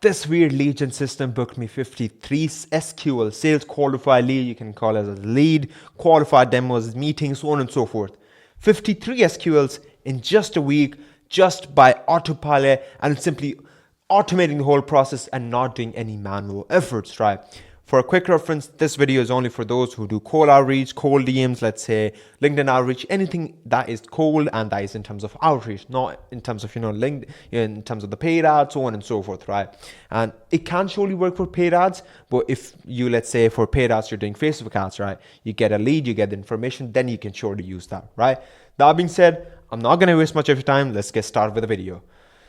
this weird lead gen system booked me 53 SQL, sales qualified lead, you can call it as a lead, qualified demos, meetings, so on and so forth. 53 SQLs in just a week, just by Autopilot and simply automating the whole process and not doing any manual efforts, right? For a quick reference, this video is only for those who do cold outreach, cold DMs, let's say LinkedIn outreach, anything that is cold and that is in terms of outreach, not in terms of, in terms of the paid ads, so on and so forth, right? And it can surely work for paid ads, but if you, let's say for paid ads, you're doing Facebook ads, right? You get a lead, you get the information, then you can surely use that, right? That being said, I'm not going to waste much of your time. Let's get started with the video.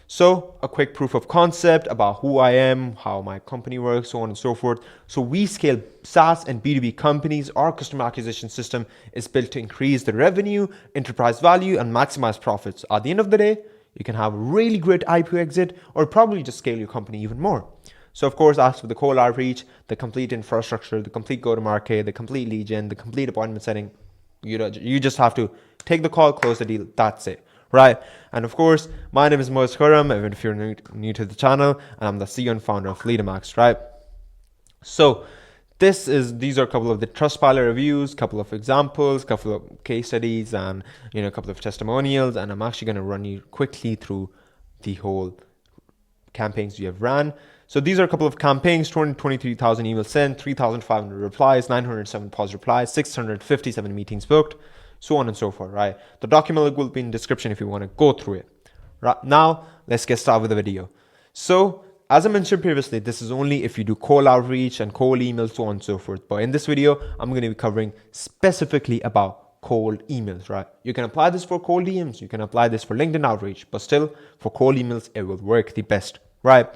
So a quick proof of concept about who I am, how my company works, so on and so forth. So we scale SaaS and B2B companies. Our customer acquisition system is built to increase the revenue, enterprise value, and maximize profits. At the end of the day, you can have a really great IPO exit or probably just scale your company even more. So of course, as for the cold outreach, the complete infrastructure, the complete go-to-market, the complete lead gen, the complete appointment setting, you just have to take the call, close the deal, that's it. Right, and of course, my name is Moaz Khurram, even if you're new to the channel, and I'm the CEO and founder of Leadamax, right? So these are a couple of the Trustpilot reviews, couple of examples, couple of case studies, and a couple of testimonials, and I'm actually going to run you quickly through the whole campaigns we have ran. So these are a couple of campaigns: 223,000 emails sent, 3,500 replies, 907 positive replies, 657 meetings booked, so on and so forth, right? The document link will be in the description if you want to go through it. Right now, let's get started with the video. So as I mentioned previously, this is only if you do cold outreach and cold emails, so on and so forth. But in this video, I'm going to be covering specifically about cold emails, right? You can apply this for cold DMs, you can apply this for LinkedIn outreach, but still for cold emails, it will work the best, right?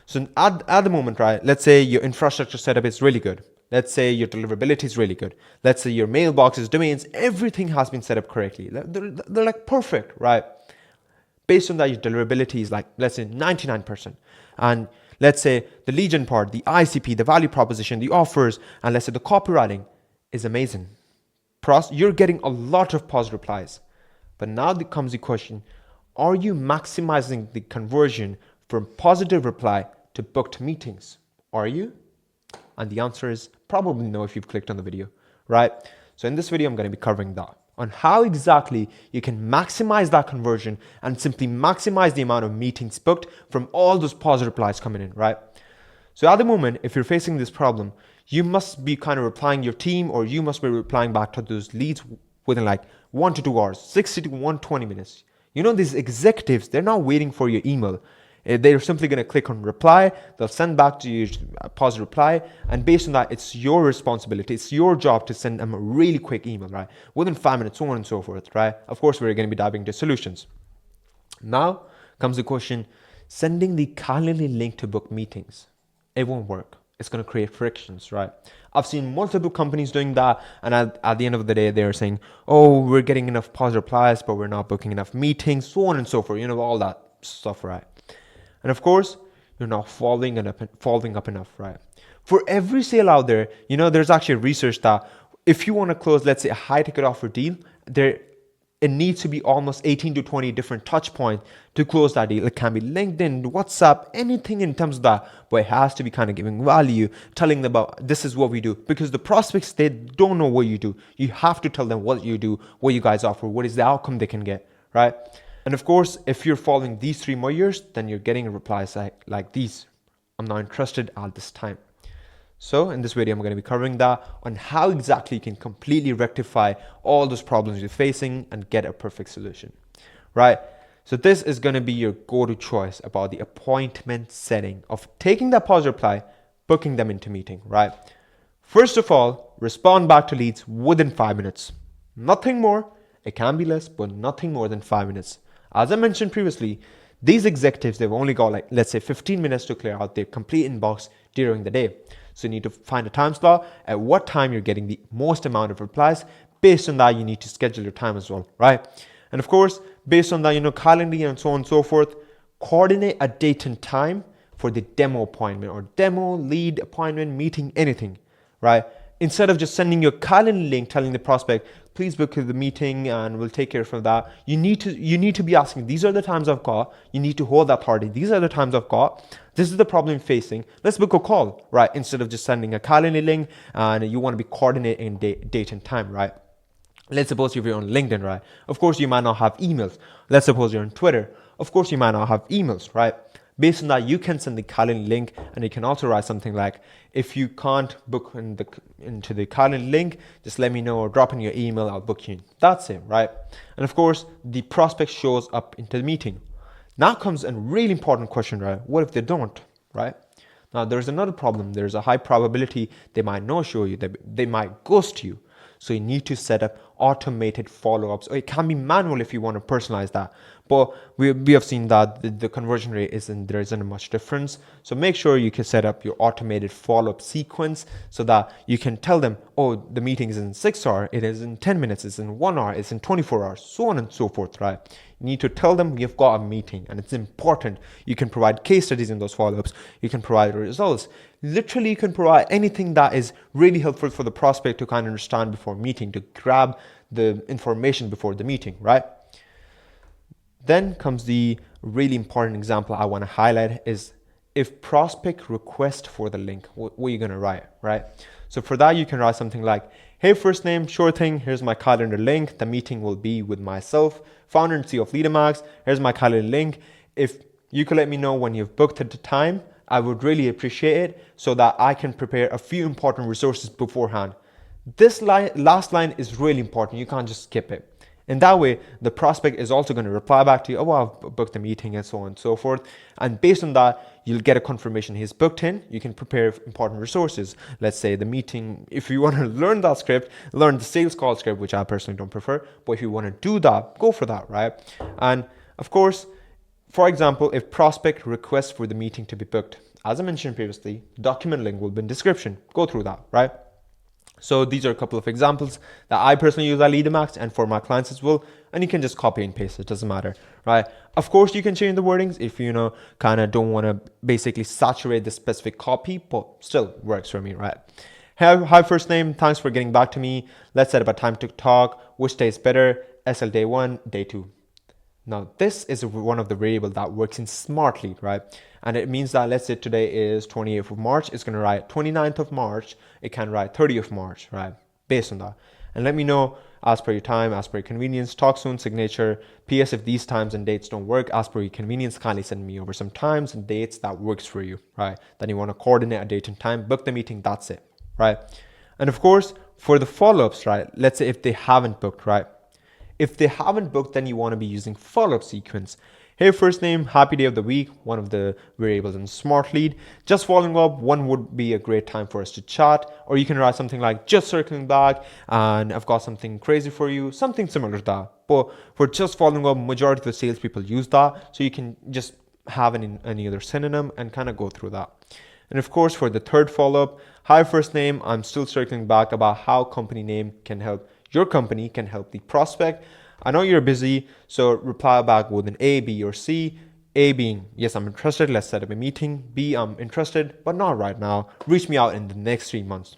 So at the moment, right, let's say your infrastructure setup is really good. Let's say your deliverability is really good. Let's say your mailboxes, domains, everything has been set up correctly. They're like perfect, right? Based on that, your deliverability is like, let's say 99%. And let's say the lead gen part, the ICP, the value proposition, the offers, and let's say the copywriting is amazing. You're getting a lot of positive replies. But now there comes the question, are you maximizing the conversion from positive reply to booked meetings? Are you? And the answer is probably no if you've clicked on the video, right? So in this video, I'm going to be covering that on how exactly you can maximize that conversion and simply maximize the amount of meetings booked from all those positive replies coming in, right? So at the moment, if you're facing this problem, you must be kind of replying your team, or you must be replying back to those leads within like 1 to 2 hours, 60 to 120 minutes. These executives, they're not waiting for your email. They're simply going to click on reply. They'll send back to you a positive reply. And based on that, it's your responsibility. It's your job to send them a really quick email, right? Within 5 minutes, so on and so forth, right? Of course, we're going to be diving into solutions. Now comes the question, sending the Calendly link to book meetings. It won't work. It's going to create frictions, right? I've seen multiple companies doing that. And at the end of the day, they're saying, oh, we're getting enough positive replies, but we're not booking enough meetings, so on and so forth. All that stuff, right? And of course, you're not following up enough, right? For every sale out there, there's actually research that if you want to close, let's say, a high ticket offer deal, it needs to be almost 18 to 20 different touch points to close that deal. It can be LinkedIn, WhatsApp, anything in terms of that, but it has to be kind of giving value, telling them about this is what we do, because the prospects, they don't know what you do. You have to tell them what you do, what you guys offer, what is the outcome they can get, right? And of course, if you're following these 3 measures, then you're getting replies like these. I'm not interested at this time. So in this video, I'm going to be covering that on how exactly you can completely rectify all those problems you're facing and get a perfect solution, right? So this is going to be your go-to choice about the appointment setting of taking that positive reply, booking them into meeting, right? First of all, respond back to leads within 5 minutes. Nothing more. It can be less, but nothing more than 5 minutes. As I mentioned previously, these executives, they've only got like, let's say 15 minutes to clear out their complete inbox during the day. So you need to find a time slot at what time you're getting the most amount of replies. Based on that, you need to schedule your time as well, right? And of course, based on that, Calendly and so on and so forth, coordinate a date and time for the demo appointment or demo, lead, appointment, meeting, anything, right? Instead of just sending your Calendly link telling the prospect, please book the meeting and we'll take care of that. You need to be asking, these are the times I've got. You need to hold that authority. These are the times I've got. This is the problem facing. Let's book a call, right? Instead of just sending a calendar link and you want to be coordinating date and time, right? Let's suppose if you're on LinkedIn, right? Of course, you might not have emails. Let's suppose you're on Twitter. Of course, you might not have emails, right? Based on that, you can send the calendar link, and you can also write something like, if you can't book into the calendar link, just let me know or drop in your email, I'll book you in. That's it, right? And of course, the prospect shows up into the meeting. Now comes a really important question, right? What if they don't, right? Now, there's another problem. There's a high probability they might not show you, they might ghost you. So you need to set up automated follow-ups, or it can be manual if you want to personalize that. But we have seen that the conversion rate there isn't much difference. So make sure you can set up your automated follow-up sequence so that you can tell them, oh, the meeting is in 6 hours, it is in 10 minutes, it's in 1 hour, it's in 24 hours, so on and so forth, right? You need to tell them you've got a meeting, and it's important. You can provide case studies in those follow-ups. You can provide results. Literally, you can provide anything that is really helpful for the prospect to kind of understand before meeting, to grab the information before the meeting, right? Then comes the really important example I want to highlight is if prospect request for the link, what are you going to write, right? So for that, you can write something like, hey, first name, sure thing, here's my calendar link. The meeting will be with myself, founder and CEO of Leadamax. Here's my calendar link. If you could let me know when you've booked at the time, I would really appreciate it so that I can prepare a few important resources beforehand. This last line is really important. You can't just skip it. In that way, the prospect is also going to reply back to you, oh, well, I've booked the meeting and so on and so forth. And based on that, you'll get a confirmation he's booked in. You can prepare important resources. Let's say the meeting, if you want to learn that script, learn the sales call script, which I personally don't prefer. But if you want to do that, go for that, right? And of course, for example, if prospect requests for the meeting to be booked, as I mentioned previously, document link will be in description. Go through that, right? So these are a couple of examples that I personally use at Leadamax and for my clients as well. And you can just copy and paste, it doesn't matter, right? Of course, you can change the wordings if you kind of don't want to basically saturate the specific copy, but still works for me, right? Hi, first name, thanks for getting back to me. Let's set up a time to talk. Which day is better? SL day 1, day 2. Now, this is one of the variables that works in Smartly, right? And it means that, let's say today is 28th of March, it's going to write 29th of March, it can write 30th of March, right? Based on that. And let me know, as per your time, as per your convenience, talk soon, signature. PS, if these times and dates don't work, as per your convenience, kindly send me over some times and dates that works for you, right? Then you want to coordinate a date and time, book the meeting, that's it, right? And of course, for the follow-ups, right? Let's say if they haven't booked, right? If they haven't booked, then you want to be using follow-up sequence. Hey, first name, happy day of the week, one of the variables in Smart Lead. Just following up, when would be a great time for us to chat? Or you can write something like, just circling back, and I've got something crazy for you, something similar to that. But for just following up, majority of the salespeople use that, so you can just have any other synonym and kind of go through that. And of course, for the third follow-up, hi, first name, I'm still circling back about how company name can help, your company can help the prospect. I know you're busy, so reply back with an A, B, or C. A being, yes, I'm interested, let's set up a meeting. B, I'm interested, but not right now. Reach me out in the next 3 months.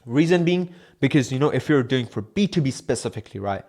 Reason being, because if you're doing for B2B specifically, right,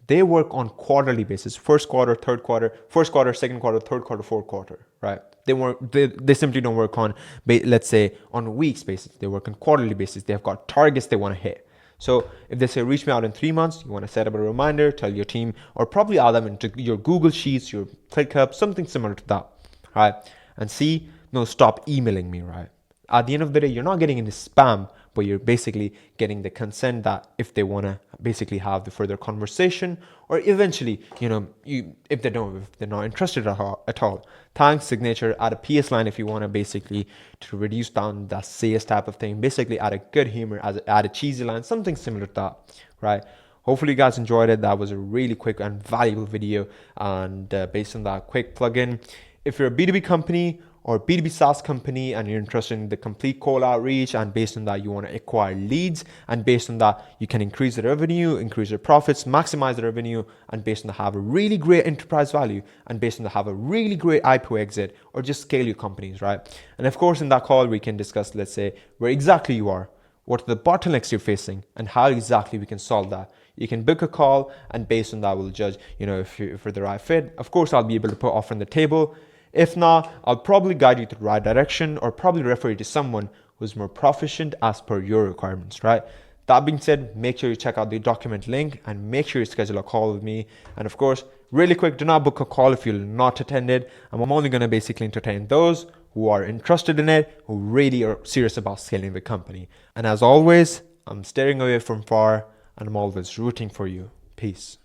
they work on quarterly basis, first quarter, third quarter, first quarter, second quarter, third quarter, fourth quarter, right? They simply don't work on, let's say, on weeks basis. They work on quarterly basis. They have got targets they want to hit. So if they say, reach me out in 3 months, you want to set up a reminder, tell your team, or probably add them into your Google Sheets, your ClickUp, something similar to that, right? And C, no, stop emailing me, right? At the end of the day, you're not getting any spam, but you're basically getting the consent that if they want to basically have the further conversation, or eventually, if they're not interested at all. Thanks, signature, add a PS line if you want to basically to reduce down that sales type of thing. Basically add a good humor, add a cheesy line, something similar to that, right? Hopefully you guys enjoyed it. That was a really quick and valuable video. And based on that quick plugin, if you're a B2B company or B2B SaaS company and you're interested in the complete cold outreach, and based on that you want to acquire leads, and based on that you can increase the revenue, increase your profits, maximize the revenue, and based on that have a really great enterprise value, and based on that have a really great IPO exit, or just scale your companies, right? And of course in that call we can discuss, let's say, where exactly you are, what are the bottlenecks you're facing, and how exactly we can solve that. You can book a call, and based on that we'll judge, if you're the right fit. Of course I'll be able to put offer on the table. If not, I'll probably guide you to the right direction or probably refer you to someone who's more proficient as per your requirements, right? That being said, make sure you check out the document link and make sure you schedule a call with me. And of course, really quick, do not book a call if you're not attended. I'm only going to basically entertain those who are interested in it, who really are serious about scaling the company. And as always, I'm steering away from far and I'm always rooting for you. Peace.